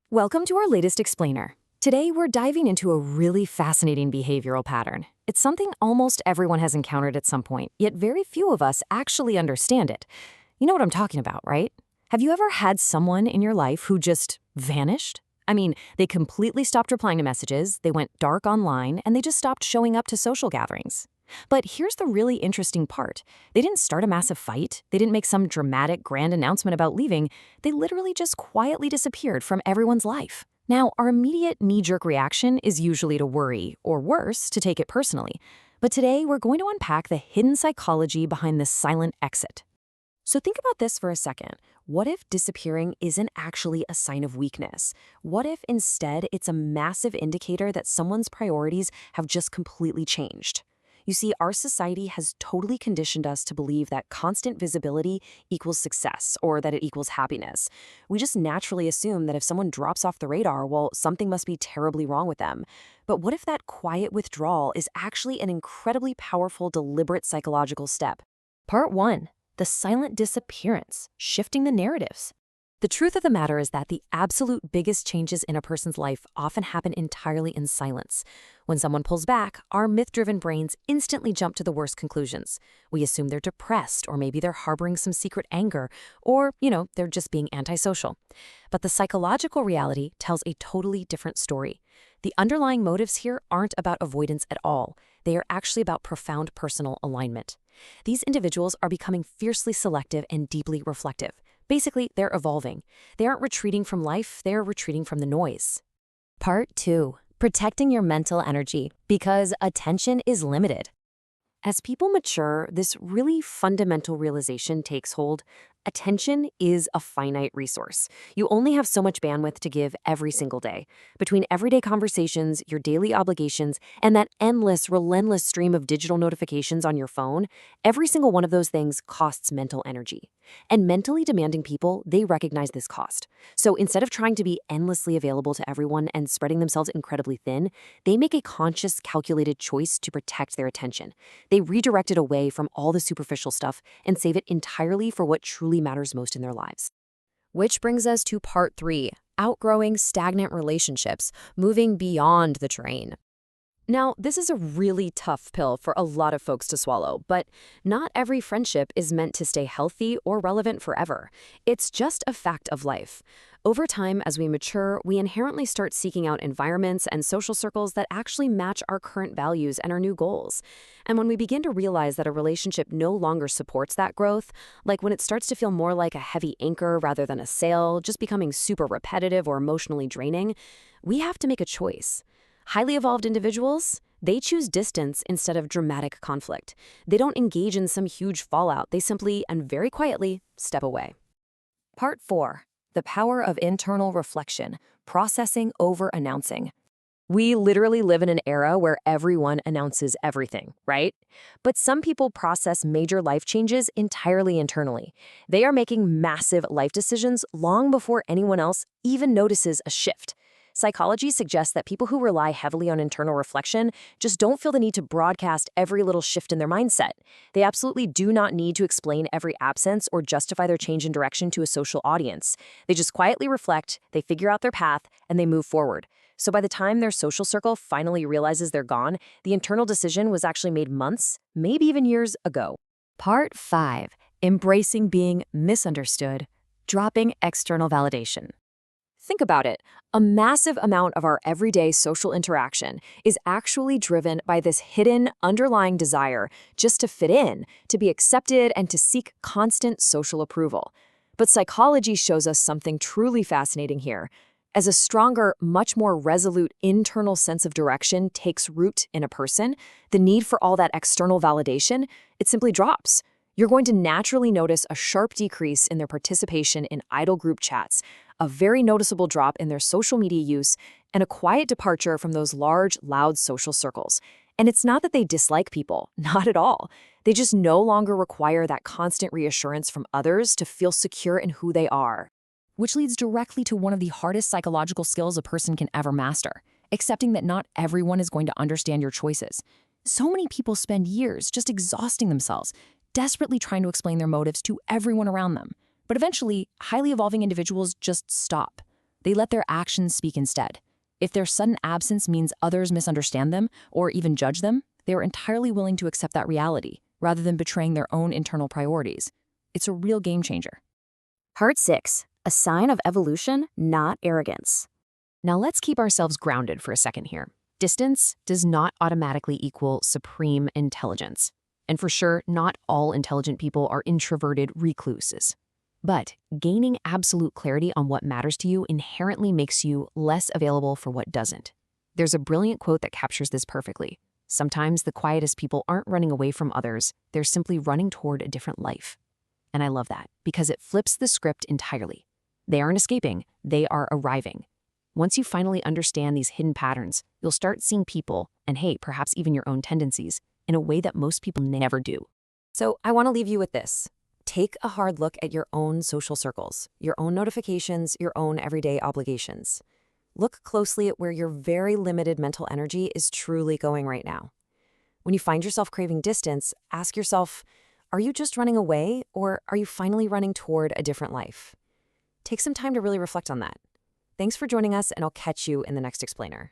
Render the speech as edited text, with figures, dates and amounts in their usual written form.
Welcome to our latest explainer. Today, we're diving into a really fascinating behavioral pattern. It's something almost everyone has encountered at some point, yet very few of us actually understand it. You know what I'm talking about, right? Have you ever had someone in your life who just vanished? I mean, they completely stopped replying to messages, they went dark online, and they just stopped showing up to social gatherings. But here's the really interesting part. They didn't start a massive fight. They didn't make some dramatic, grand announcement about leaving. They literally just quietly disappeared from everyone's life. Now, our immediate knee-jerk reaction is usually to worry, or worse, to take it personally. But today, we're going to unpack the hidden psychology behind this silent exit. So think about this for a second. What if disappearing isn't actually a sign of weakness? What if instead it's a massive indicator that someone's priorities have just completely changed? You see, our society has totally conditioned us to believe that constant visibility equals success or that it equals happiness. We just naturally assume that if someone drops off the radar, well, something must be terribly wrong with them. But what if that quiet withdrawal is actually an incredibly powerful, deliberate psychological step? Part 1. The silent disappearance, shifting the narratives. The truth of the matter is that the absolute biggest changes in a person's life often happen entirely in silence. When someone pulls back, our myth-driven brains instantly jump to the worst conclusions. We assume they're depressed, or maybe they're harboring some secret anger, or, they're just being antisocial. But the psychological reality tells a totally different story. The underlying motives here aren't about avoidance at all. They are actually about profound personal alignment. These individuals are becoming fiercely selective and deeply reflective. Basically, they're evolving. They aren't retreating from life, they're retreating from the noise. Part 2. Protecting your mental energy, because attention is limited. As people mature, this really fundamental realization takes hold. Attention is a finite resource. You only have so much bandwidth to give every single day. Between everyday conversations, your daily obligations, and that endless, relentless stream of digital notifications on your phone, every single one of those things costs mental energy. And mentally demanding people, they recognize this cost. So instead of trying to be endlessly available to everyone and spreading themselves incredibly thin, they make a conscious, calculated choice to protect their attention. They redirect it away from all the superficial stuff and save it entirely for what truly matters most in their lives. Which brings us to part 3, outgrowing stagnant relationships, moving beyond the train. Now, this is a really tough pill for a lot of folks to swallow, but not every friendship is meant to stay healthy or relevant forever. It's just a fact of life. Over time, as we mature, we inherently start seeking out environments and social circles that actually match our current values and our new goals. And when we begin to realize that a relationship no longer supports that growth, like when it starts to feel more like a heavy anchor rather than a sail, just becoming super repetitive or emotionally draining, we have to make a choice. Highly evolved individuals, they choose distance instead of dramatic conflict. They don't engage in some huge fallout. They simply and very quietly step away. Part 4. The power of internal reflection, processing over announcing. We literally live in an era where everyone announces everything, right? But some people process major life changes entirely internally. They are making massive life decisions long before anyone else even notices a shift. Psychology suggests that people who rely heavily on internal reflection just don't feel the need to broadcast every little shift in their mindset. They absolutely do not need to explain every absence or justify their change in direction to a social audience. They just quietly reflect, they figure out their path, and they move forward. So by the time their social circle finally realizes they're gone, the internal decision was actually made months, maybe even years ago. Part 5. Embracing being misunderstood, dropping external validation. Think about it. A massive amount of our everyday social interaction is actually driven by this hidden, underlying desire just to fit in, to be accepted, and to seek constant social approval. But psychology shows us something truly fascinating here. As a stronger, much more resolute internal sense of direction takes root in a person, the need for all that external validation, it simply drops. You're going to naturally notice a sharp decrease in their participation in idle group chats, a very noticeable drop in their social media use, and a quiet departure from those large, loud social circles. And it's not that they dislike people, not at all. They just no longer require that constant reassurance from others to feel secure in who they are. Which leads directly to one of the hardest psychological skills a person can ever master, accepting that not everyone is going to understand your choices. So many people spend years just exhausting themselves, desperately trying to explain their motives to everyone around them. But eventually, highly evolving individuals just stop. They let their actions speak instead. If their sudden absence means others misunderstand them or even judge them, they are entirely willing to accept that reality rather than betraying their own internal priorities. It's a real game changer. Part 6. A sign of evolution, not arrogance. Now let's keep ourselves grounded for a second here. Distance does not automatically equal supreme intelligence. And for sure, not all intelligent people are introverted recluses. But gaining absolute clarity on what matters to you inherently makes you less available for what doesn't. There's a brilliant quote that captures this perfectly. Sometimes the quietest people aren't running away from others, they're simply running toward a different life. And I love that because it flips the script entirely. They aren't escaping, they are arriving. Once you finally understand these hidden patterns, you'll start seeing people, and hey, perhaps even your own tendencies, in a way that most people never do. So I want to leave you with this. Take a hard look at your own social circles, your own notifications, your own everyday obligations. Look closely at where your very limited mental energy is truly going right now. When you find yourself craving distance, ask yourself, are you just running away, or are you finally running toward a different life? Take some time to really reflect on that. Thanks for joining us, and I'll catch you in the next explainer.